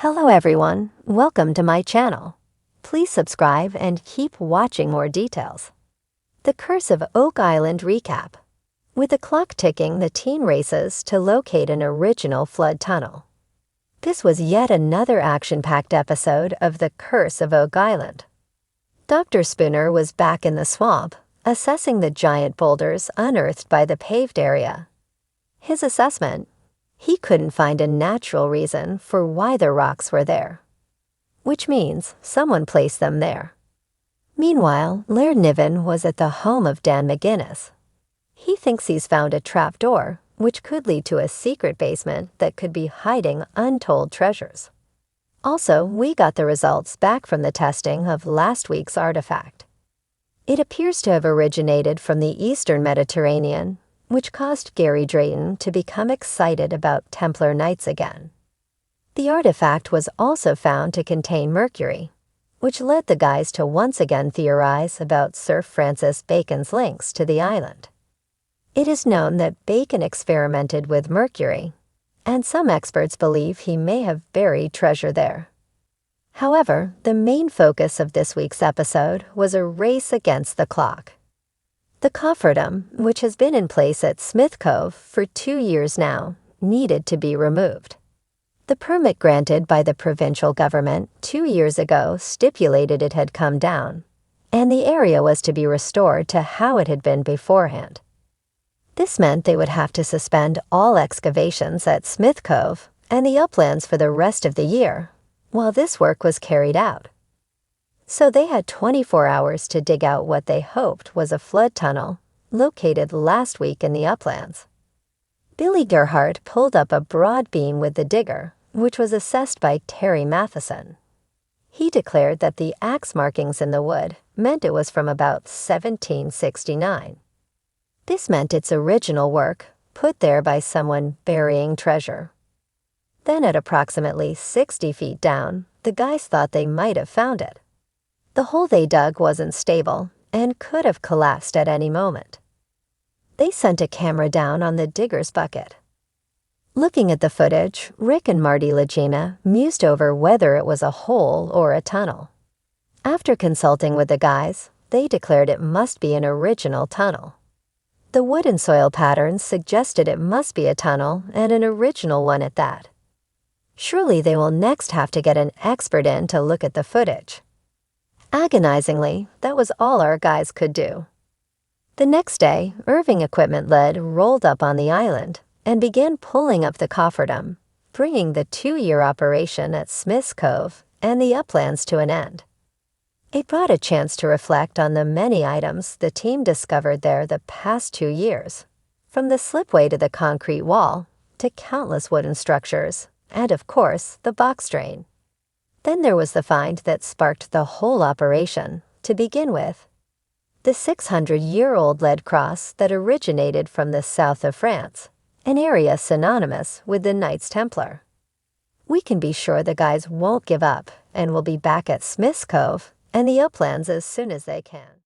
Hello everyone, welcome to my channel. Please subscribe and keep watching more details. The Curse of Oak Island recap. With the clock ticking, the team races to locate an original flood tunnel. This was yet another action-packed episode of The Curse of Oak Island. Dr. Spooner was back in the swamp, assessing the giant boulders unearthed by the paved area. His assessment: he couldn't find a natural reason for why the rocks were there, which means someone placed them there. Meanwhile, Laird Niven was at the home of Dan McGinnis. He thinks he's found a trapdoor, which could lead to a secret basement that could be hiding untold treasures. Also, we got the results back from the testing of last week's artifact. It appears to have originated from the Eastern Mediterranean, which caused Gary Drayton to become excited about Templar Knights again. The artifact was also found to contain mercury, which led the guys to once again theorize about Sir Francis Bacon's links to the island. It is known that Bacon experimented with mercury, and some experts believe he may have buried treasure there. However, the main focus of this week's episode was a race against the clock. The cofferdom, which has been in place at Smith Cove for 2 years now, needed to be removed. The permit granted by the provincial government 2 years ago stipulated it had come down, and the area was to be restored to how it had been beforehand. This meant they would have to suspend all excavations at Smith Cove and the uplands for the rest of the year, while this work was carried out. So they had 24 hours to dig out what they hoped was a flood tunnel located last week in the uplands. Billy Gerhardt pulled up a broad beam with the digger, which was assessed by Terry Matheson. He declared that the axe markings in the wood meant it was from about 1769. This meant its original work, put there by someone burying treasure. Then at approximately 60 feet down, the guys thought they might have found it. The hole they dug wasn't stable and could have collapsed at any moment. They sent a camera down on the digger's bucket. Looking at the footage, Rick and Marty Legina mused over whether it was a hole or a tunnel. After consulting with the guys, they declared it must be an original tunnel. The wood and soil patterns suggested it must be a tunnel, and an original one at that. Surely they will next have to get an expert in to look at the footage. Agonizingly, that was all our guys could do. The next day, Irving Equipment Lead rolled up on the island and began pulling up the cofferdom, bringing the 2-year operation at Smith's Cove and the uplands to an end. It brought a chance to reflect on the many items the team discovered there the past 2 years, from the slipway to the concrete wall to countless wooden structures, and of course, the box drain. Then there was the find that sparked the whole operation, to begin with. The 600-year-old lead cross that originated from the south of France, an area synonymous with the Knights Templar. We can be sure the guys won't give up and will be back at Smith's Cove and the uplands as soon as they can.